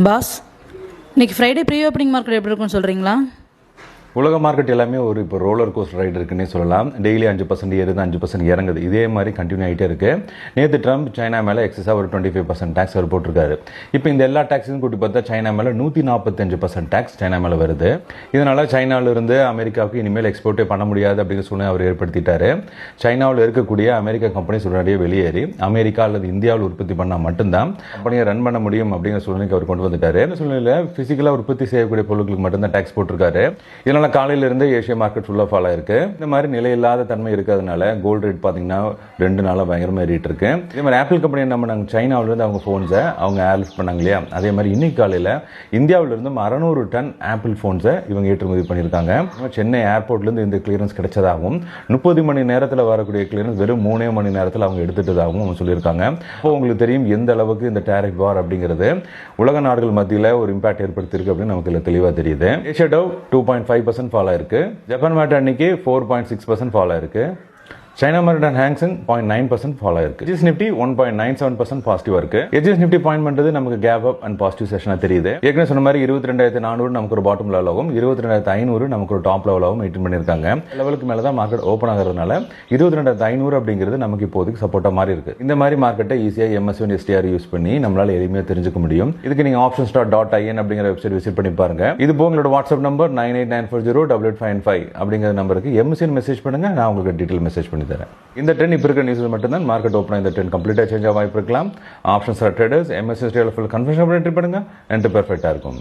Pass, இன்னைக்கு Friday pre opening market எப்படி இருக்குன்னு சொல்கிறீங்களா? உலக மார்க்கெட் எல்லாமே ஒரு இப்போ ரோலர் கோஸ்டர் ரைடு இருக்குன்னே சொல்லலாம். டெய்லி 5% ஏறுது, 5% இறங்குது. இதே மாதிரி கண்டினியூ ஆகிட்டே இருக்கு. நேற்று ட்ரம்ப் சைனா மேலே எக்ஸஸாக ஒரு 25% டேக்ஸ் அவர் போட்டிருக்காரு. இப்போ இந்த எல்லா டேக்ஸையும் கூட்டி பார்த்தா சைனா மேலே 145% டேக்ஸ் சைனா மேலே வருது. இதனால சைனாவிலிருந்து அமெரிக்காவுக்கு இனிமேல் எக்ஸ்போர்ட்டே பண்ண முடியாது அப்படிங்கிற சூழ்நிலை அவர் ஏற்படுத்திட்டாரு. சைனாவில் இருக்கக்கூடிய அமெரிக்கா கம்பெனிஸ் உடனடியே வெளியேறி அமெரிக்கா அல்லது இந்தியாவில் உற்பத்தி பண்ணால் மட்டும்தான் கம்பெனியை ரன் பண்ண முடியும் அப்படிங்கிற சூழ்நிலைக்கு அவர் கொண்டு வந்துட்டாரு. இந்த சூழ்நிலையில் பிசிக்கலாக உற்பத்தி செய்யக்கூடிய பொருட்களுக்கு மட்டும்தான் டேக்ஸ் போட்டிருக்காரு. இதனால காலையிலிருந்து ஏஷியா மார்க்கெட் ஃபுல்லாக ஃபாலோ ஆயிருக்கு. இந்த மாதிரி நிலையில்லாத தன்மை இருக்கிறதுனால கோல்டு ரேட் பார்த்தீங்கன்னா 2 நாளாக பயங்கரமாக ஏறிட்டு இருக்கு. இதே மாதிரி ஆப்பிள் கம்பெனி என்ன பண்ணாங்க, சைனாவிலிருந்து அவங்க ஃபோன்ஸை அவங்க ஏர்லிஃப்ட் பண்ணாங்க இல்லையா, அதே மாதிரி இன்னைக்கு காலையில் இந்தியாவிலிருந்து 600 டன் ஆப்பிள் ஃபோன்ஸை இவங்க ஏற்றுமதி பண்ணியிருக்காங்க. சென்னை ஏர்போர்ட்லேருந்து இந்த கிளியரன்ஸ் கிடைச்சதாகவும் 30 மணி நேரத்தில் வரக்கூடிய கிளியரன்ஸ் வெறும் 3 மணி நேரத்தில் அவங்க எடுத்துட்டதாகவும் அவங்க சொல்லியிருக்காங்க. இப்போ உங்களுக்கு தெரியும் எந்த அளவுக்கு இந்த டேரிஃப் வார் அப்படிங்கிறது உலக நாடுகள் மத்தியில் ஒரு இம்பாக்ட் ஏற்படுத்தியிருக்கு அப்படின்னு நமக்கு தெளிவாக தெரியுது. ஏஷியா டவ் 2.5% ஃபாலோ ஆயிருக்கு. ஜப்பான் மார்க்கெட் அன்னைக்கு 4.6% ஃபாலோ ஆயிருக்கு. சைனா மார்க்கெட் ஹேங்ஸிங் 0.9% ஃபாலோ ஆயிருக்கு. எச்எஸ் நிஃப்டி 1.97% பாசிட்டிவா இருக்கு. எச்எஸ் நிஃப்டி பாயிண்ட் பண்றது நமக்கு கேப் அப் அண்ட் பாசிட்டிவ் செஷனா தெரியுது. ஏற்கனவே சொன்ன மாதிரி 22,400 நமக்கு ஒரு பாட்டம் லெவலாகவும் 22,500 நமக்கு ஒரு டாப் லெவலாகவும் மெயின்டைன் பண்ணியிருக்காங்க. லெவலுக்கு மேலே தான் மார்க்கெட் ஓப்பன் ஆகிறதுனால 22,500 அப்படிங்கிறது நமக்கு இப்போதைக்கு சப்போர்ட்டா மாதிரி இருக்கு. இந்த மாதிரி மார்க்கெட்டை ஈஸியாக MSCI STR யூஸ் பண்ணி நம்மளால எளிமையாக தெரிஞ்சுக்க முடியும். இதுக்கு நீங்க optionstar.in அப்படிங்கிற வெப்சைட் விசிட் பண்ணி பாருங்க. இது போக உங்களோட வாட்ஸ்அப் நம்பர் 98940885 அப்படிங்கிற நம்பருக்கு MSCI மெசேஜ் பண்ணுங்க. நான் உங்களுக்கு டீடைல் மெசேஜ் பண்ணி தரேன். இந்த ட்ரெண்ட் இப்போ இருக்கிற நியூஸ்ல மட்டும்தான் மார்க்கெட் ஓப்பன். இந்த ட்ரெண்ட் கம்ப்ளீட்டா சேஞ்ச் ஆக வாய்ப்பு இருக்கலாம். Options traders MSCI STR full confirmation பண்ணி பண்ணுங்க. என்ட்ரி பெர்ஃபெக்ட்டா இருக்கும்.